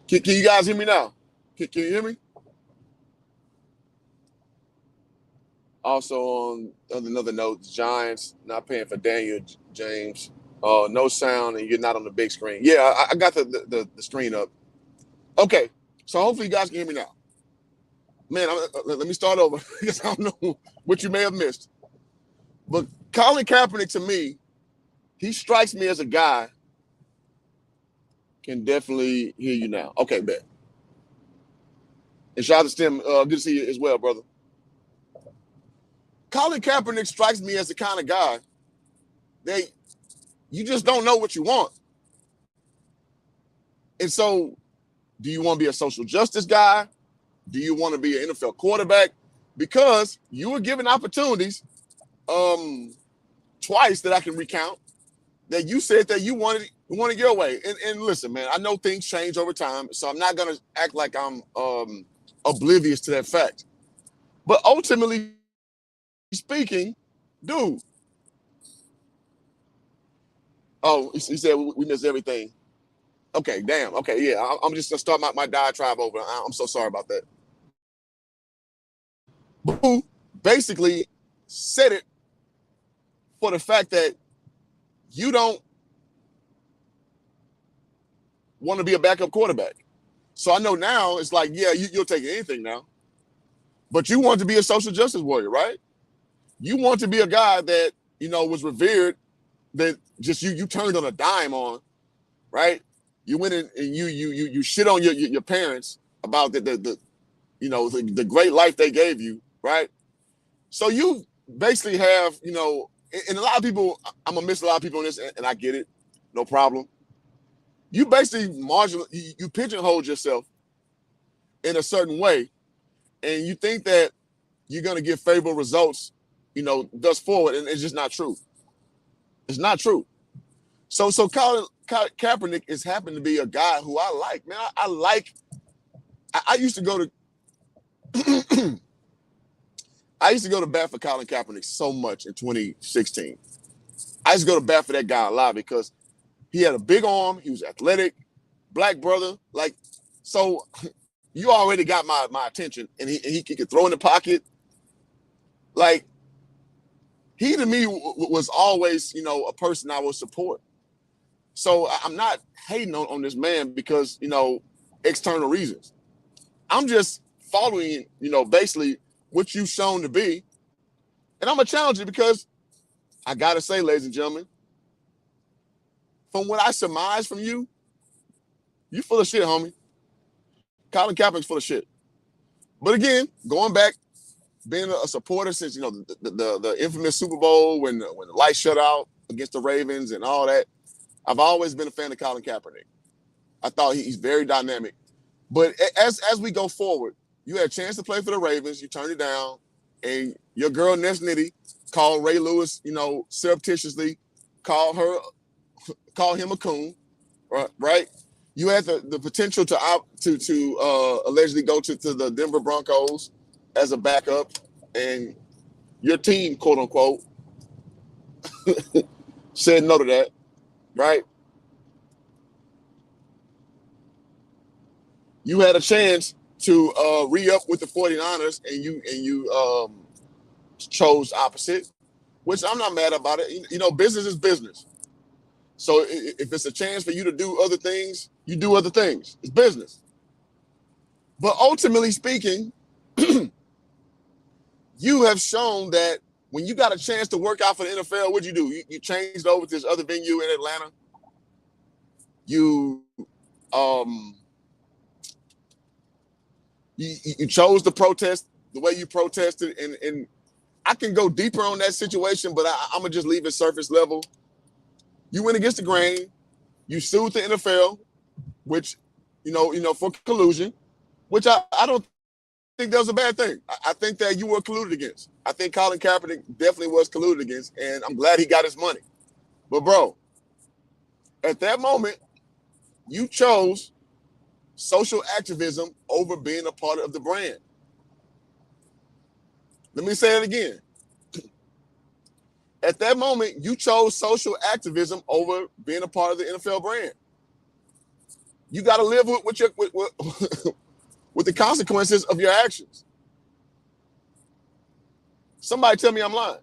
Can you guys hear me now? Can you hear me? Also, on another note, the Giants not paying for Daniel James. No sound, and you're not on the big screen. Yeah, I got the screen up. Okay, so hopefully you guys can hear me now. Man, let me start over because I don't know what you may have missed. But Colin Kaepernick, to me, he strikes me as a guy. Can definitely hear you now. Okay, bet. And shout out to Stim. Good to see you as well, brother. Colin Kaepernick strikes me as the kind of guy that you just don't know what you want. And so, do you want to be a social justice guy? Do you want to be an NFL quarterback? Because you were given opportunities twice that I can recount that you said that you wanted your way. And listen, man, I know things change over time, so I'm not gonna act like I'm oblivious to that fact. But ultimately speaking, dude. Oh, he said we missed everything. Okay, damn. Okay, yeah. I'm just gonna start my diatribe over. I'm so sorry about that. Boo basically said it for the fact that you don't want to be a backup quarterback. So I know now it's like, yeah, you'll take anything now. But you want to be a social justice warrior, right? You want to be a guy that, was revered, that just you turned on a dime on, right? You went in and you shit on your parents about the great life they gave you, right? So you basically have, and a lot of people, I'm gonna miss a lot of people on this, and I get it, no problem. You basically you pigeonhole yourself in a certain way, and you think that you're gonna get favorable results, thus forward, and it's just not true. It's not true. So Colin Kaepernick is happened to be a guy who I like, man. I like. I used to go to. I used to go to bat for Colin Kaepernick so much in 2016. I used to go to bat for that guy a lot because he had a big arm. He was athletic, black brother. Like, so you already got my attention, and he could throw in the pocket. Like, he to me was always, a person I would support. So I'm not hating on this man because, external reasons. I'm just following, basically what you've shown to be. And I'm going to challenge you because I got to say, ladies and gentlemen, from what I surmise from you, you full of shit, homie. Colin Kaepernick's full of shit. But again, going back, being a supporter since, the infamous Super Bowl when the lights shut out against the Ravens and all that, I've always been a fan of Colin Kaepernick. I thought he's very dynamic. But as we go forward, you had a chance to play for the Ravens. You turned it down. And your girl, Ness Nitty, called Ray Lewis, surreptitiously, called him a coon, right? You had the potential to allegedly go to the Denver Broncos as a backup. And your team, quote unquote, said no to that, right? You had a chance to re-up with the 49ers, and you chose opposite, which I'm not mad about it. Business is business. So if it's a chance for you to do other things, you do other things. It's business. But ultimately speaking, you have shown that when you got a chance to work out for the NFL, what'd you do? You changed over to this other venue in Atlanta. You chose to protest the way you protested, and I can go deeper on that situation, but I'm gonna just leave it surface level. You went against the grain. You sued the NFL, which, for collusion, which I don't think that was a bad thing. I think that you were colluded against. I think Colin Kaepernick definitely was colluded against, and I'm glad he got his money. But bro, at that moment, you chose social activism over being a part of the brand. Let me say it again. At that moment, you chose social activism over being a part of the NFL brand. You got to live with the consequences of your actions. Somebody tell me I'm lying.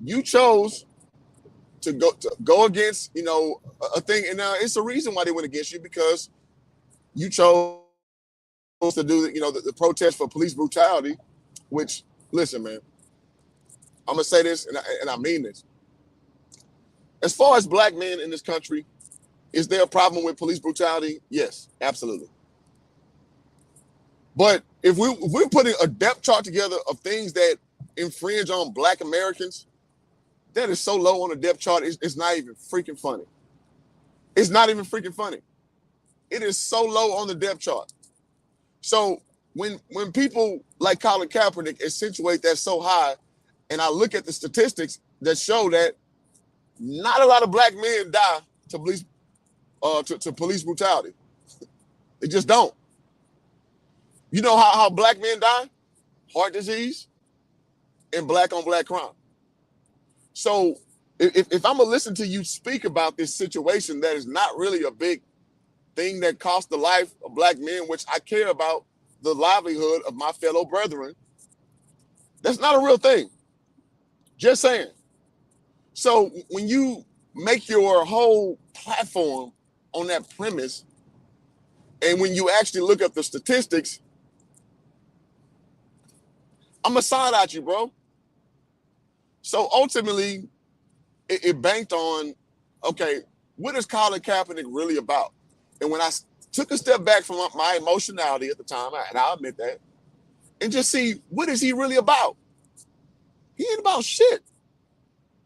You chose to go against, a thing, and now it's a reason why they went against you, because you chose to do, the protest for police brutality. Which, listen, man, I'm gonna say this, and I mean this. As far as black men in this country, is there a problem with police brutality? Yes, absolutely. But if we're putting a depth chart together of things that infringe on black Americans, that is so low on the depth chart, it's not even freaking funny. It's not even freaking funny. It is so low on the depth chart. So when people like Colin Kaepernick accentuate that so high, and I look at the statistics that show that not a lot of black men die to police brutality. They just don't. You know how black men die? Heart disease and black on black crime. So if I'm gonna listen to you speak about this situation that is not really a big thing that cost the life of black men, which I care about the livelihood of my fellow brethren, that's not a real thing. Just saying. So when you make your whole platform on that premise, and when you actually look up the statistics, I'm gonna side at you, bro. So ultimately, it banked on, okay, what is Colin Kaepernick really about? And when I took a step back from my emotionality at the time, and I'll admit that, and just see, what is he really about? He ain't about shit.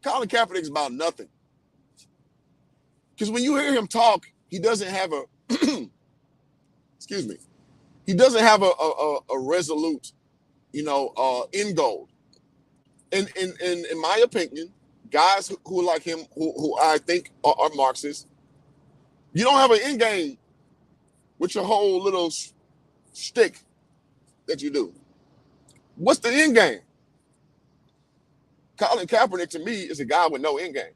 Colin Kaepernick is about nothing. Because when you hear him talk, he doesn't have a, excuse me, he doesn't have a resolute, end goal. And in my opinion, guys who are like him, who I think are Marxists, you don't have an end game with your whole little shtick that you do. What's the end game? Colin Kaepernick, to me, is a guy with no end game.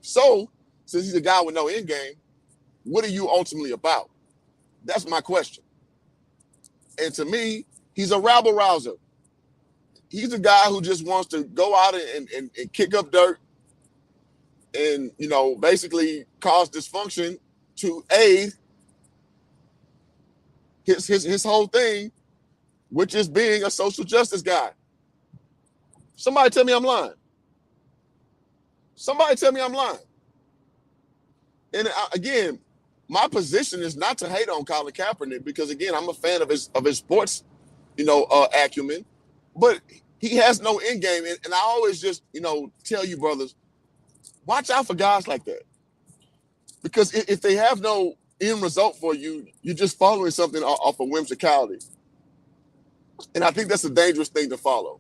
So, since he's a guy with no end game, what are you ultimately about? That's my question. And to me, he's a rabble rouser. He's a guy who just wants to go out and kick up dirt and, basically cause dysfunction to aid his whole thing, which is being a social justice guy. Somebody tell me I'm lying. Somebody tell me I'm lying. And again, my position is not to hate on Colin Kaepernick, because again, I'm a fan of his sports, acumen, but he has no end game. And I always just, tell you brothers, watch out for guys like that, because if they have no end result for you, you're just following something off of whimsicality. And I think that's a dangerous thing to follow.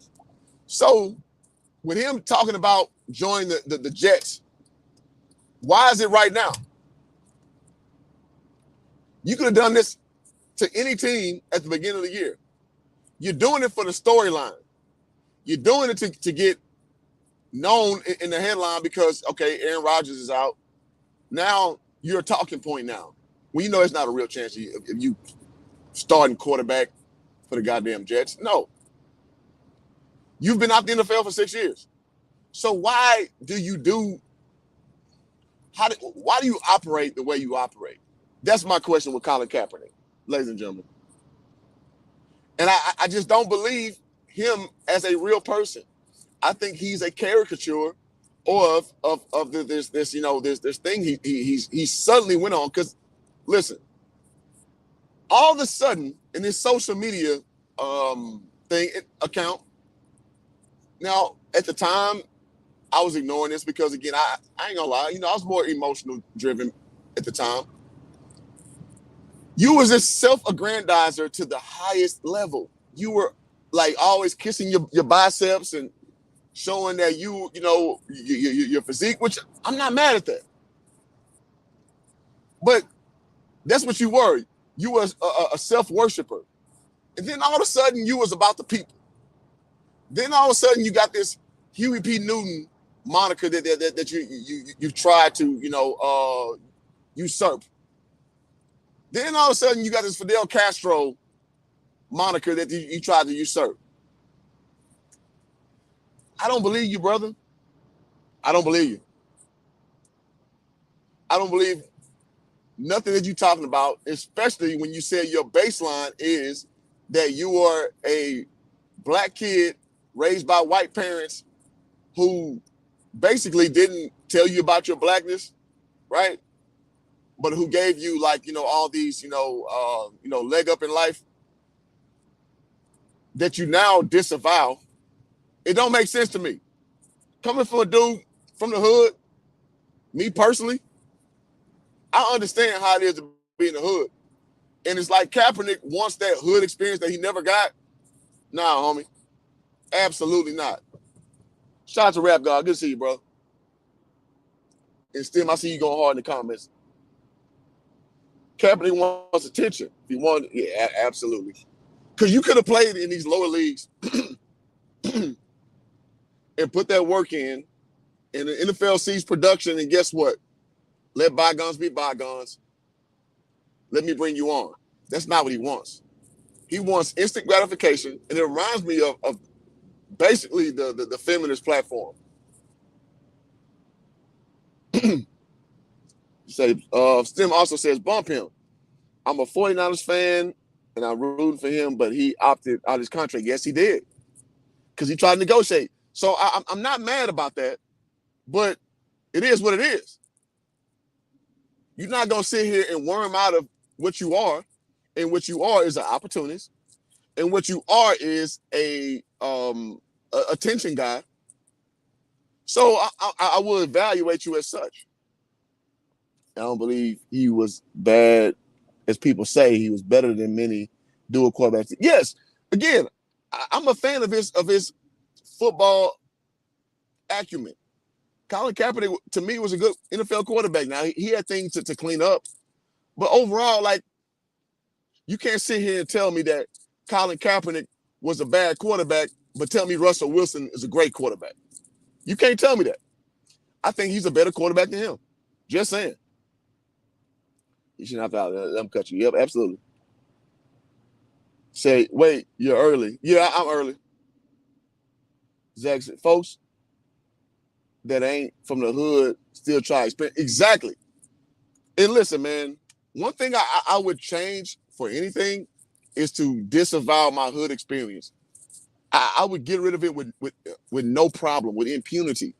So with him talking about joining the Jets, why is it right now? You could have done this to any team at the beginning of the year. You're doing it for the storyline. You're doing it to get known in the headline because, okay, Aaron Rodgers is out. Now you're a talking point now. Well, it's not a real chance if you starting quarterback for the goddamn Jets. No. You've been out the NFL for 6 years. So why do you operate the way you operate? That's my question with Colin Kaepernick, ladies and gentlemen. And I just don't believe him as a real person. I think he's a caricature of this thing he suddenly went on. Because listen, all of a sudden in his social media account, now at the time I was ignoring this because again I ain't gonna lie, I was more emotional driven at the time. You was a self-aggrandizer to the highest level. You were like always kissing your biceps and showing that your physique, which I'm not mad at that. But that's what you were. You was a self-worshiper. And then all of a sudden you was about the people. Then all of a sudden you got this Huey P. Newton moniker that you tried to usurp. Then all of a sudden you got this Fidel Castro moniker that you tried to usurp. I don't believe you, brother. I don't believe you. I don't believe nothing that you're talking about, especially when you say your baseline is that you are a black kid raised by white parents who basically didn't tell you about your blackness, right? But who gave you all these, leg up in life that you now disavow. It don't make sense to me. Coming from a dude from the hood, me personally, I understand how it is to be in the hood. And it's like Kaepernick wants that hood experience that he never got. Nah, homie. Absolutely not. Shout out to Rap God. Good to see you, bro. And still, I see you going hard in the comments. Kaepernick wants attention. If he wanted, yeah, absolutely. Because you could have played in these lower leagues and put that work in, and the NFL sees production, and guess what? Let bygones be bygones. Let me bring you on. That's not what he wants. He wants instant gratification, and it reminds me of basically the feminist platform. Stim also says, bump him. I'm a 49ers fan, and I'm rooting for him, but he opted out his contract. Yes, he did, because he tried to negotiate. So I'm not mad about that, but it is what it is. You're not going to sit here and worm out of what you are, and what you are is an opportunist, and what you are is a attention guy. So I will evaluate you as such. I don't believe he was bad, as people say. He was better than many dual quarterbacks. Yes, again, I'm a fan of his football acumen. Colin Kaepernick, to me, was a good NFL quarterback. Now, he had things to clean up. But overall, you can't sit here and tell me that Colin Kaepernick was a bad quarterback, but tell me Russell Wilson is a great quarterback. You can't tell me that. I think he's a better quarterback than him. Just saying. You shouldn't have to let him cut you. Yep, absolutely. Say, wait, you're early. Yeah, I'm early. Zach said, folks that ain't from the hood still try to expand. Exactly. And listen, man, one thing I would change for anything is to disavow my hood experience. I would get rid of it with no problem, with impunity.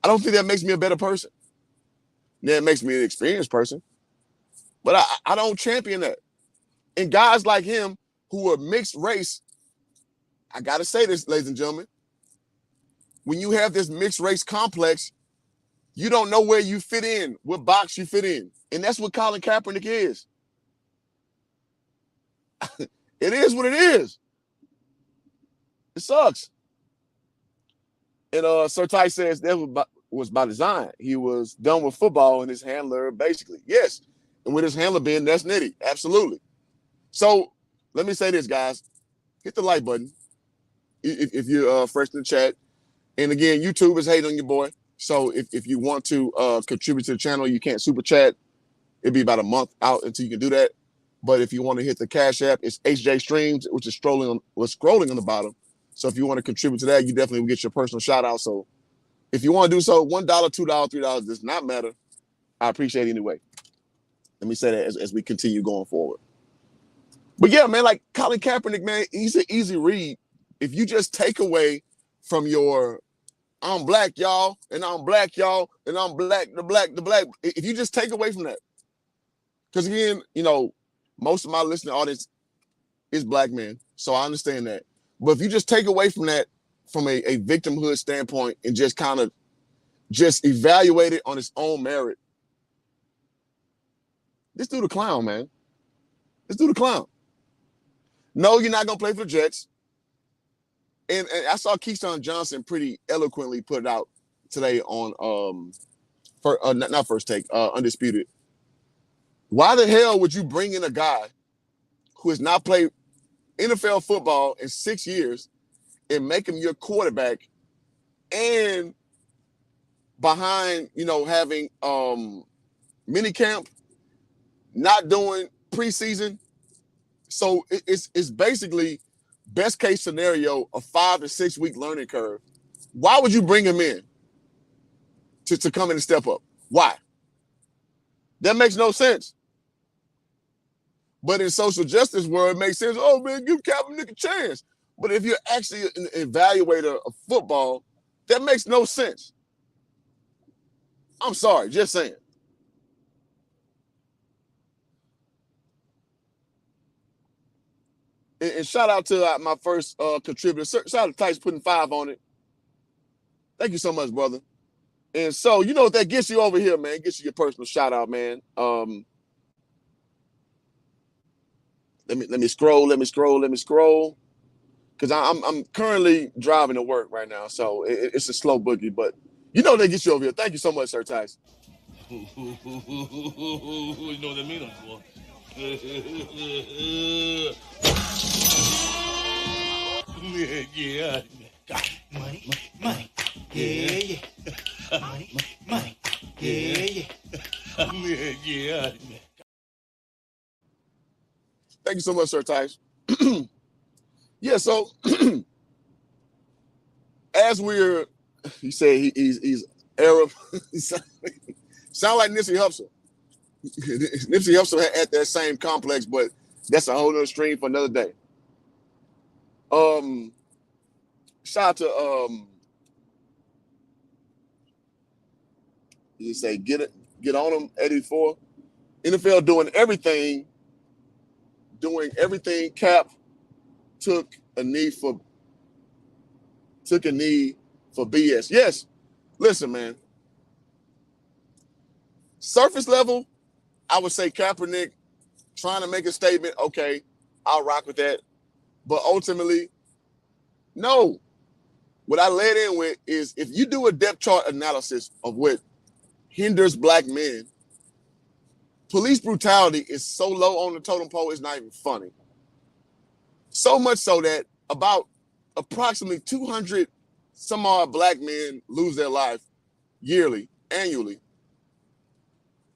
I don't think that makes me a better person. That makes me an experienced person. But I don't champion that. And guys like him who are mixed race, I got to say this, ladies and gentlemen, when you have this mixed race complex, you don't know where you fit in, what box you fit in. And that's what Colin Kaepernick is. It is what it is. It sucks. And Sir Ty says that was by design. He was done with football and his handler, basically. Yes. And with his handler being, that's nitty. Absolutely. So let me say this, guys. Hit the like button if you're fresh in the chat. And again, YouTube is hating on your boy. So if you want to contribute to the channel, you can't super chat. It'd be about a month out until you can do that. But if you want to hit the Cash App, it's HJ Streams, which is scrolling on the bottom. So if you want to contribute to that, you definitely will get your personal shout out. So if you want to do so, $1, $2, $3 does not matter. I appreciate it anyway. Let me say that as we continue going forward. But yeah, man, like Colin Kaepernick, man, he's an easy read. If you just take away from your I'm black, y'all, and I'm black, y'all, and I'm black, the black. If you just take away from that, because again, most of my listening audience is black men, so I understand that. But if you just take away from that, from a victimhood standpoint, and just kind of just evaluate it on its own merit, this dude a clown, man. This dude a clown. No, you're not gonna play for the Jets. And I saw Keyshawn Johnson pretty eloquently put it out today on not First Take, Undisputed. Why the hell would you bring in a guy who has not played NFL football in 6 years and make him your quarterback and behind, having mini camp, not doing preseason. So it's basically best case scenario, a 5 to 6 week learning curve. Why would you bring him in to come in and step up? Why? That makes no sense. But in social justice world, it makes sense. Oh man, give Kaepernick a chance. But if you're actually an evaluator of football, that makes no sense. I'm sorry, just saying. And shout out to my first contributor. Shout out to Tice putting 5 on it. Thank you so much, brother. And so, you know what that gets you over here, man. Gets you your personal shout out, man. Let me scroll. Because I'm currently driving to work right now, so it's a slow boogie. But you know they get you over here. Thank you so much, Sir Tice. You know what I mean, boy. Yeah. Money. Yeah. Money. Yeah. Thank you so much, Sir Tice. Yeah, so as you say he's Arab. Sound like Nipsey Hussle. Nipsey Hussle had that same complex, but that's a whole other stream for another day. Shout out to you say get on him 84. NFL doing everything. Cap took a knee for BS. Yes, listen, man. Surface level, I would say Kaepernick trying to make a statement. Okay, I'll rock with that. But ultimately, no. What I led in with is if you do a depth chart analysis of what hinders black men, police brutality is so low on the totem pole, it's not even funny. So much so that about approximately 200 some odd black men lose their life annually,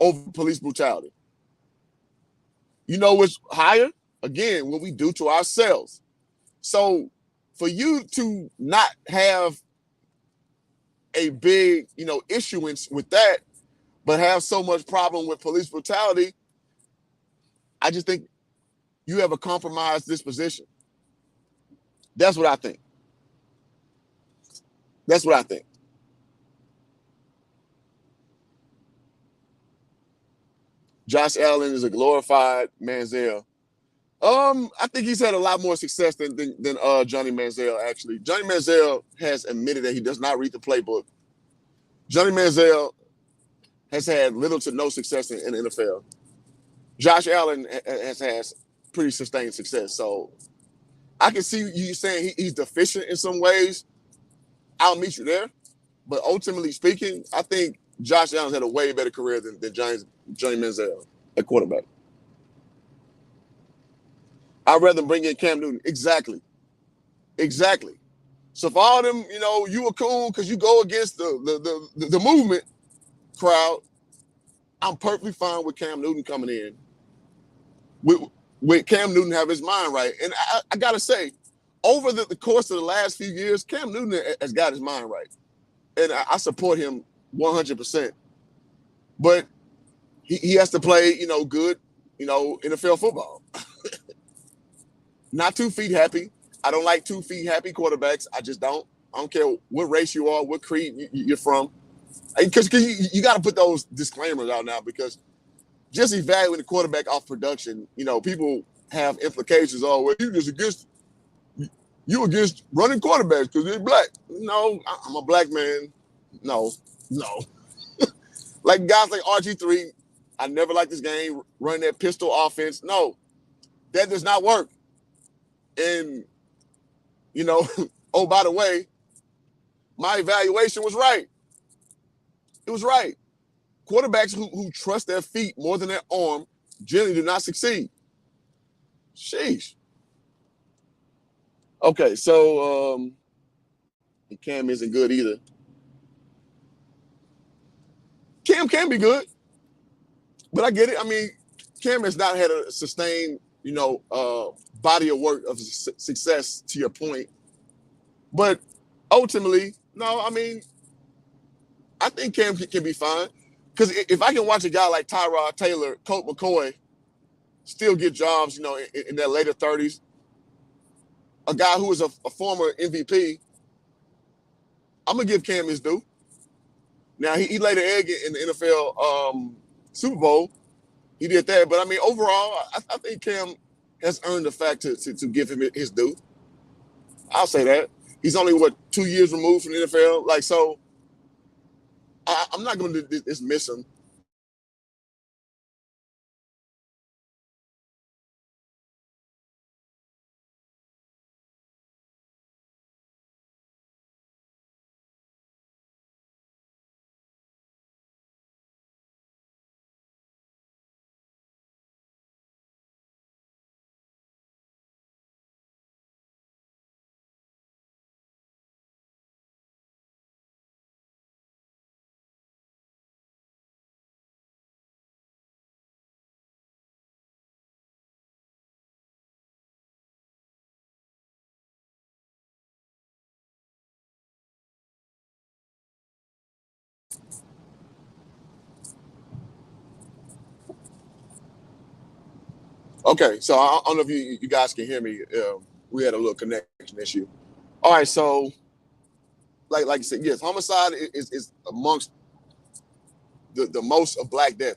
over police brutality. You know what's higher? Again, what we do to ourselves. So for you to not have a big, issuance with that, but have so much problem with police brutality, I just think you have a compromised disposition. That's what I think. Josh Allen is a glorified Manziel. I think he's had a lot more success than Johnny Manziel, actually. Johnny Manziel has admitted that he does not read the playbook. Johnny Manziel has had little to no success in the NFL. Josh Allen has had pretty sustained success. So I can see you saying he's deficient in some ways. I'll meet you there. But ultimately speaking, I think Josh Allen's had a way better career than Johnny Manziel at quarterback. I'd rather bring in Cam Newton. Exactly. So for all them, you were cool because you go against the movement crowd. I'm perfectly fine with Cam Newton coming in. With Cam Newton have his mind right. And I got to say, over the course of the last few years, Cam Newton has got his mind right. And I support him 100%. But he has to play, good, NFL football. Not 2 feet happy. I don't like 2 feet happy quarterbacks. I just don't. I don't care what race you are, what creed you're from. Because you got to put those disclaimers out now, because just evaluating the quarterback off production, people have implications. Oh, well, you against running quarterbacks because they're black. No, I'm a black man. No. Like guys like RG3, I never liked this game, running that pistol offense. No, that does not work. And, oh, by the way, my evaluation was right. It was right. Quarterbacks who trust their feet more than their arm generally do not succeed. Sheesh. Okay, so And Cam isn't good either. Cam can be good, but I get it. I mean, Cam has not had a sustained, body of work of success to your point. But ultimately, no, I mean, I think Cam can be fine. Because if I can watch a guy like Tyrod Taylor, Colt McCoy, still get jobs, in their later 30s, a guy who was a former MVP, I'm going to give Cam his due. Now, he laid an egg in the NFL Super Bowl. He did that. But, I mean, overall, I think Cam has earned the fact to give him his due. I'll say that. He's only, 2 years removed from the NFL? Like, so I'm not going to dismiss him. Okay, so I don't know if you guys can hear me. We had a little connection issue. All right, so like you said, yes, homicide is amongst the most of Black Death.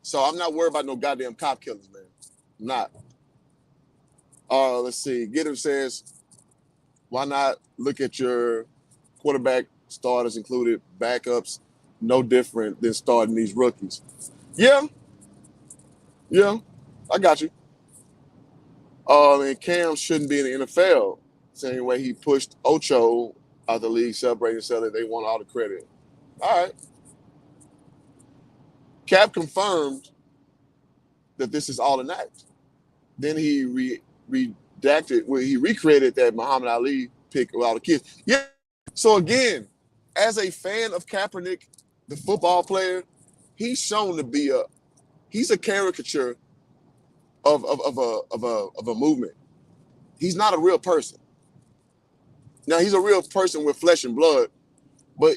So I'm not worried about no goddamn cop killers, man. I'm not. Let's see. Gideon says, why not look at your quarterback starters included, backups, no different than starting these rookies? Yeah, yeah, I got you. And Cam shouldn't be in the NFL. Same way he pushed Ocho out of the league, celebrating, saying they want all the credit. All right. Cap confirmed that this is all an act. Then he redacted, well, he recreated that Muhammad Ali pick with all the kids. Yeah. So again, as a fan of Kaepernick, the football player, he's shown to be he's a caricature of a movement. He's not a real person. Now he's a real person with flesh and blood, but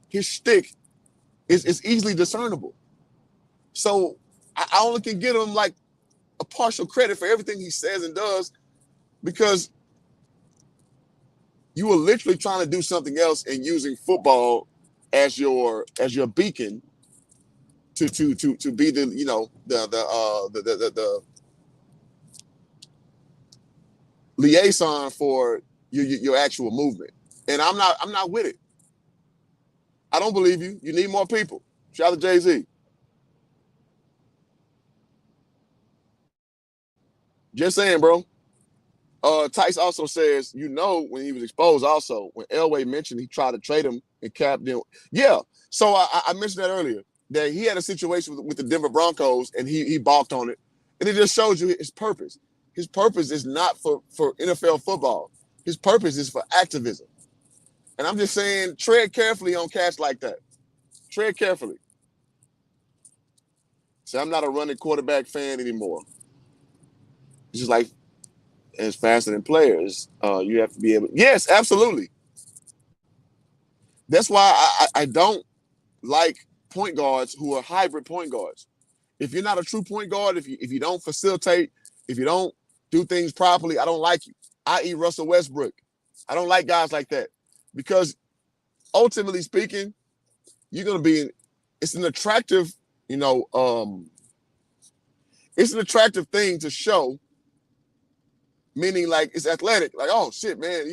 his shtick is easily discernible. So I only can give him like a partial credit for everything he says and does, because you were literally trying to do something else and using football as your beacon to be the the liaison for your actual movement. And I'm not with it. I don't believe you. You need more people. Shout out to Jay-Z. Just saying, bro. Tice also says, when he was exposed, also when Elway mentioned he tried to trade him and Cap didn't. Yeah. So I mentioned that earlier, that he had a situation with the Denver Broncos and he balked on it, and it just shows you his purpose. His purpose is not for NFL football. His purpose is for activism. And I'm just saying, tread carefully on cats like that. Tread carefully. So I'm not a running quarterback fan anymore. It's just like, as faster than players, you have to be able. Yes, absolutely. That's why I don't like point guards who are hybrid point guards. If you're not a true point guard, if you don't facilitate, if you don't do things properly, I don't like you. I.e. Russell Westbrook. I don't like guys like that, because ultimately speaking, you're gonna be. It's an attractive, it's an attractive thing to show. Meaning, like, it's athletic. Like, oh shit, man,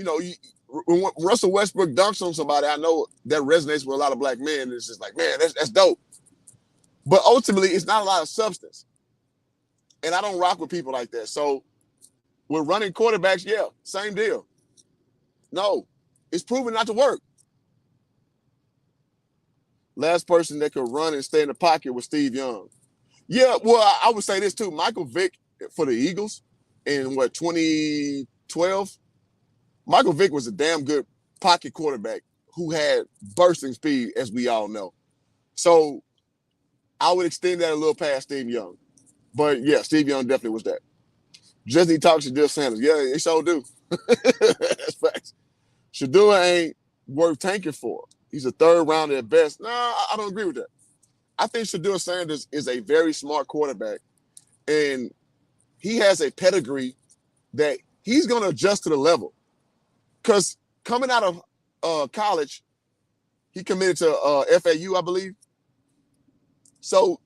when Russell Westbrook dunks on somebody, I know that resonates with a lot of black men. It's just like, man, that's dope. But ultimately, it's not a lot of substance. And I don't rock with people like that. So with running quarterbacks, yeah, same deal. No, it's proven not to work. Last person that could run and stay in the pocket was Steve Young. Yeah, well, I would say this too. Michael Vick for the Eagles in 2012. Michael Vick was a damn good pocket quarterback who had bursting speed, as we all know. So I would extend that a little past Steve Young. But yeah, Steve Young definitely was that. Just need to talk to Shedeur Sanders. Yeah, they sure do. That's facts. Shedeur ain't worth tanking for. He's a third rounder at best. No, I don't agree with that. I think Shedeur Sanders is a very smart quarterback, and he has a pedigree that he's going to adjust to the level. Because coming out of college, he committed to FAU, I believe. So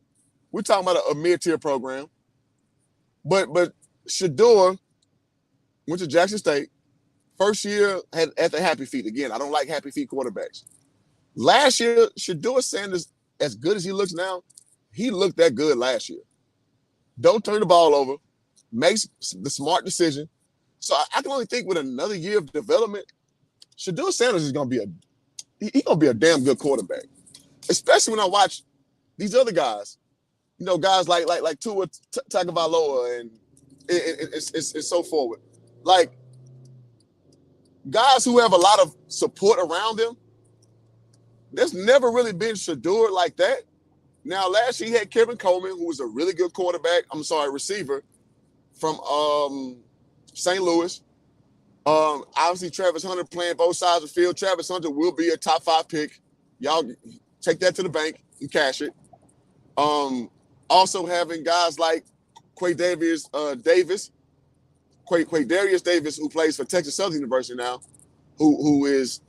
we're talking about a mid-tier program. But Shedeur went to Jackson State. First year had at the happy feet. Again, I don't like happy feet quarterbacks. Last year, Shedeur Sanders, as good as he looks now, he looked that good last year. Don't turn the ball over. Makes the smart decision. So I can only think with another year of development, Shedeur Sanders is going to be he's going to be a damn good quarterback. Especially when I watch these other guys. You know, guys like Tua Tagovailoa and so forward. Like, guys who have a lot of support around them, there's never really been Shedeur like that. Now, last year he had Kevin Coleman, who was a really good receiver from St. Louis. Obviously, Travis Hunter playing both sides of the field. Travis Hunter will be a top 5 pick. Y'all take that to the bank and cash it. Also having guys like Quadarius Davis, who plays for Texas Southern University now, who is,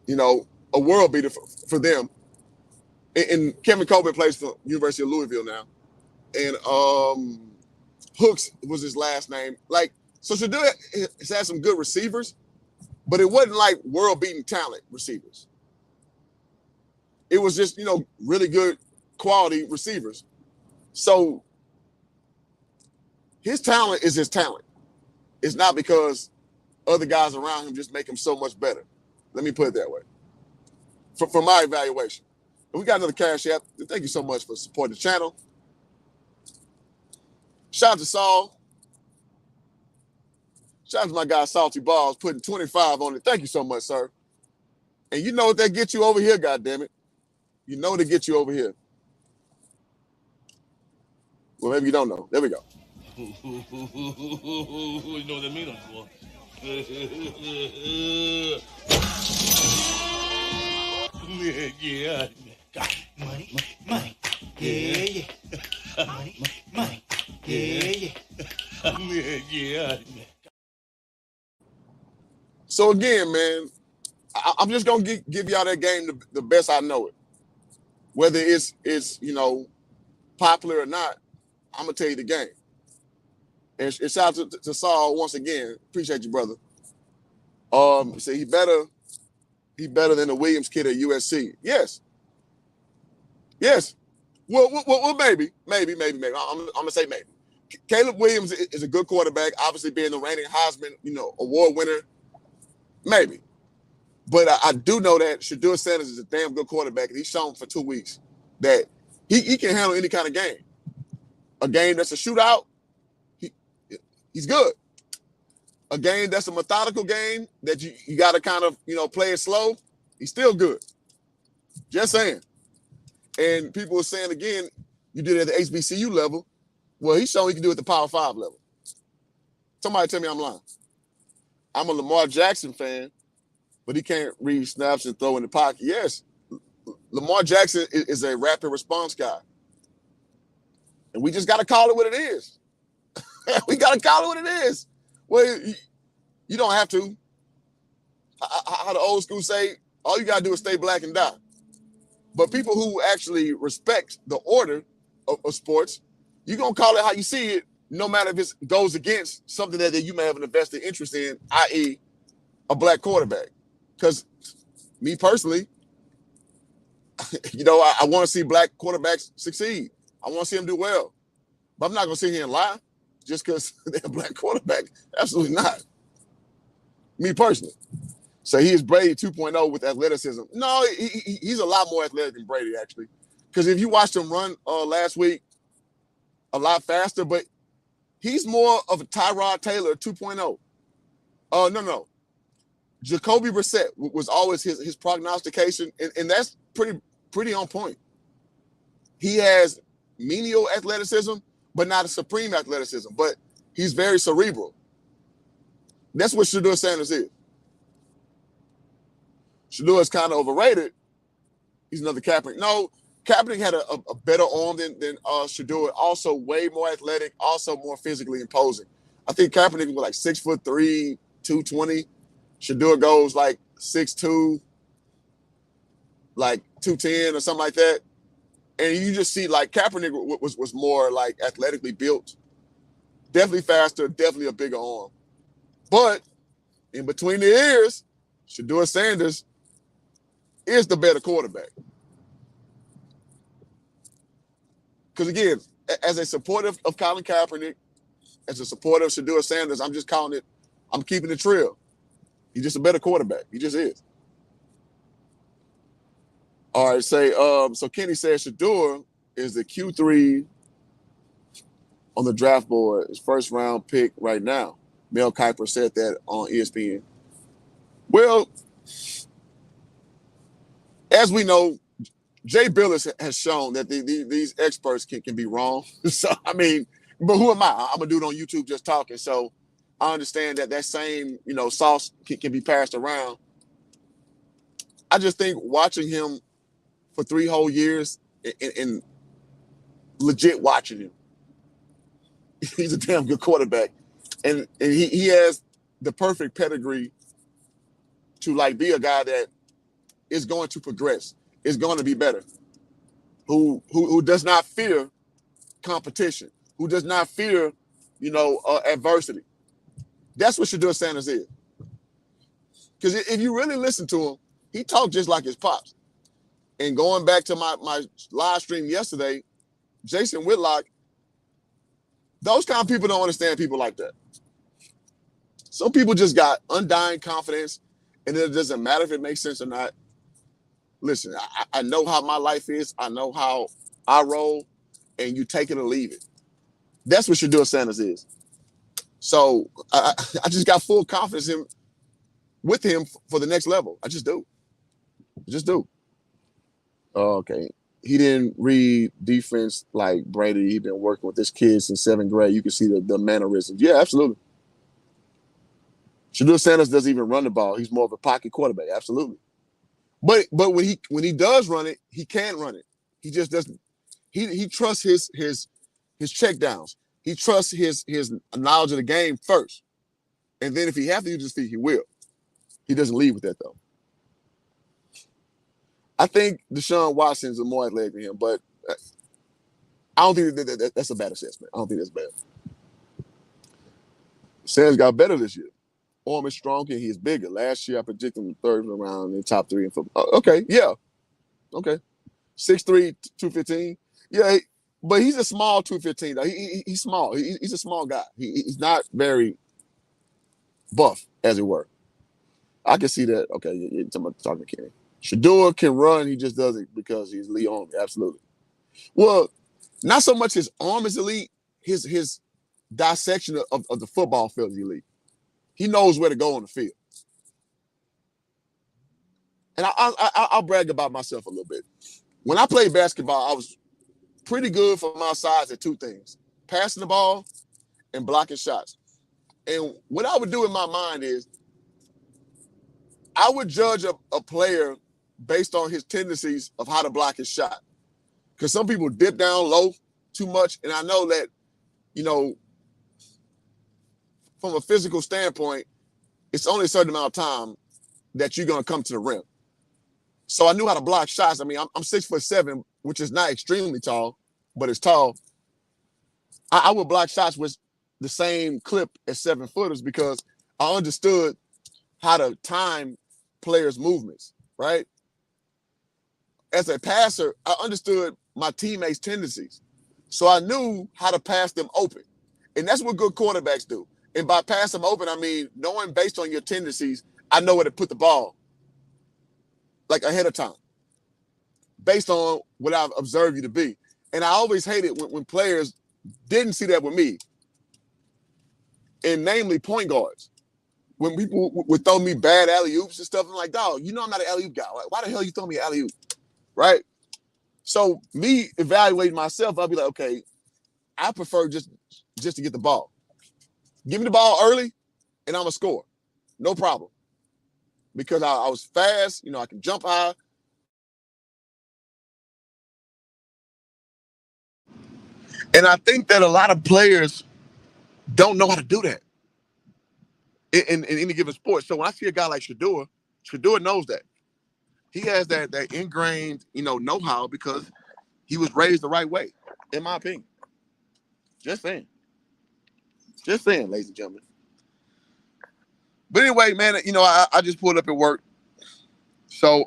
you know, a world beater for them. And Kevin Coleman plays for University of Louisville now. And Hooks was his last name. Like, so Shedeur has had some good receivers, but it wasn't like world-beating talent receivers. It was just, you know, really good quality receivers. So his talent is his talent. It's not because other guys around him just make him so much better. Let me put it that way. For my evaluation. And we got another cash app. Thank you so much for supporting the channel. Shout out to Saul. Shout out to my guy Salty Balls putting 25 on it. Thank you so much, sir. And you know what that gets you over here, goddammit. You know what it gets you over here. Well, maybe you don't know. There we go. You know what I mean, boy? Yeah. Got money. Yeah. Money. Yeah. So again, man, I'm just gonna give y'all that game the best I know it. Whether it's you know, popular or not, I'm gonna tell you the game. And shout out to Saul once again. Appreciate you, brother. So he better than the Williams kid at USC. Yes. Well, maybe. I'm gonna say maybe. Caleb Williams is a good quarterback. Obviously, being the reigning Heisman, you know, award winner. Maybe. But I do know that Shedeur Sanders is a damn good quarterback, and he's shown for 2 weeks that he can handle any kind of game. A game that's a shootout, he's good. A game that's a methodical game that you got to kind of, you know, play it slow, he's still good. Just saying. And people are saying, again, you did it at the HBCU level. Well, he's showing he can do it at the Power 5 level. Somebody tell me I'm lying. I'm a Lamar Jackson fan, but he can't read snaps and throw in the pocket. Yes, Lamar Jackson is a rapid response guy. And we just got to call it what it is. We got to call it what it is. Well, you don't have to. How the old school say, all you got to do is stay black and die. But people who actually respect the order of sports, you're going to call it how you see it, no matter if it goes against something that you may have an invested interest in, i.e. a black quarterback. Because me personally, you know, I want to see black quarterbacks succeed. I want to see them do well. But I'm not going to sit here and lie just because they're a black quarterback. Absolutely not. Me personally. So he is Brady 2.0 with athleticism. No, he's a lot more athletic than Brady, actually. Because if you watched him run last week, a lot faster, but he's more of a Tyrod Taylor 2.0. No. Jacoby Brissett was always his prognostication, and that's pretty on point. He has menial athleticism, but not a supreme athleticism. But he's very cerebral. That's what Shedeur Sanders is. Shedeur is kind of overrated. He's another Kaepernick. No, Kaepernick had a better arm than Shedeur. Also, way more athletic. Also, more physically imposing. I think Kaepernick was like 6'3", 220. Shedeur goes like 6'2", like 210 or something like that. And you just see like Kaepernick was more like athletically built, definitely faster, definitely a bigger arm. But in between the ears, Shedeur Sanders is the better quarterback. Because again, as a supporter of Colin Kaepernick, as a supporter of Shedeur Sanders, I'm keeping it real. He's just a better quarterback. He just is. All right, so Kenny says Shedeur is the Q3 on the draft board, his first round pick right now. Mel Kiper said that on ESPN. Well, as we know, Jay Billis has shown that these experts can be wrong. So, I mean, but who am I? I'm a dude on YouTube just talking. So I understand that same, sauce can be passed around. I just think watching him for 3 whole years and legit watching him, he's a damn good quarterback. And he has the perfect pedigree to like be a guy that is going to progress, is going to be better, who does not fear competition, who does not fear, adversity. That's what Shedeur Sanders is. Because if you really listen to him, he talked just like his pops. And going back to my live stream yesterday, Jason Whitlock, those kind of people don't understand people like that. Some people just got undying confidence, and it doesn't matter if it makes sense or not. Listen, I know how my life is. I know how I roll, and you take it or leave it. That's what Shedeur Sanders is. So I just got full confidence with him for the next level. I just do. Okay. He didn't read defense like Brady. He's been working with this kid since 7th grade. You can see the mannerisms. Yeah, absolutely. Shedeur Sanders doesn't even run the ball. He's more of a pocket quarterback. Absolutely. But when he does run it, he can run it. He just doesn't. He trusts his check downs. He trusts his knowledge of the game first. And then if he has to use his feet, he will. He doesn't lead with that, though. I think Deshaun Watson is more athletic than him, but I don't think that's a bad assessment. I don't think that's bad. Sanders got better this year. Arm is stronger and he is bigger. Last year, I predicted him third round in top 3 in football. Okay, yeah. Okay. 6'3", 215. Yeah, but he's a small 215. Though. He's small. He's a small guy. He's not very buff, as it were. I can see that. Okay, you're talking to Kenny. Shedeur can run. He just does it because he's elite arm. Absolutely. Well, not so much his arm is elite. His dissection of the football field is elite. He knows where to go on the field. And I'll brag about myself a little bit. When I played basketball, I was pretty good for my size at 2 things: passing the ball and blocking shots. And what I would do in my mind is I would judge a player based on his tendencies of how to block his shot. Because some people dip down low too much. And I know that, from a physical standpoint, it's only a certain amount of time that you're going to come to the rim. So I knew how to block shots. I mean, I'm 6'7", which is not extremely tall, but it's tall. I would block shots with the same clip as 7-footers because I understood how to time players' movements, right? As a passer, I understood my teammates' tendencies. So I knew how to pass them open. And that's what good quarterbacks do. And by pass them open, I mean, knowing based on your tendencies, I know where to put the ball, like ahead of time, based on what I've observed you to be. And I always hated when players didn't see that with me, and namely point guards. when people would throw me bad alley-oops and stuff, I'm like, dog, you know I'm not an alley-oop guy. Like, why the hell you throw me an alley-oop? Right? So me evaluating myself, I'll be like, okay, I prefer just to get the ball. Give me the ball early, and I'm going to score. No problem. Because I was fast, I can jump high. And I think that a lot of players don't know how to do that in any given sport. So when I see a guy like Shador knows that. He has that ingrained, know-how because he was raised the right way, in my opinion. Just saying. Just saying, ladies and gentlemen. But anyway, man, I just pulled up at work. So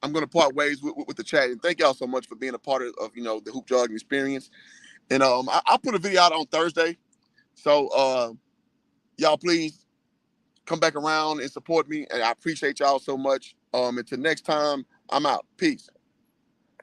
I'm gonna part ways with the chat. And thank y'all so much for being a part of the hoop jogging experience. And I'll put a video out on Thursday. So y'all please come back around and support me. And I appreciate y'all so much. Until next time, I'm out. Peace.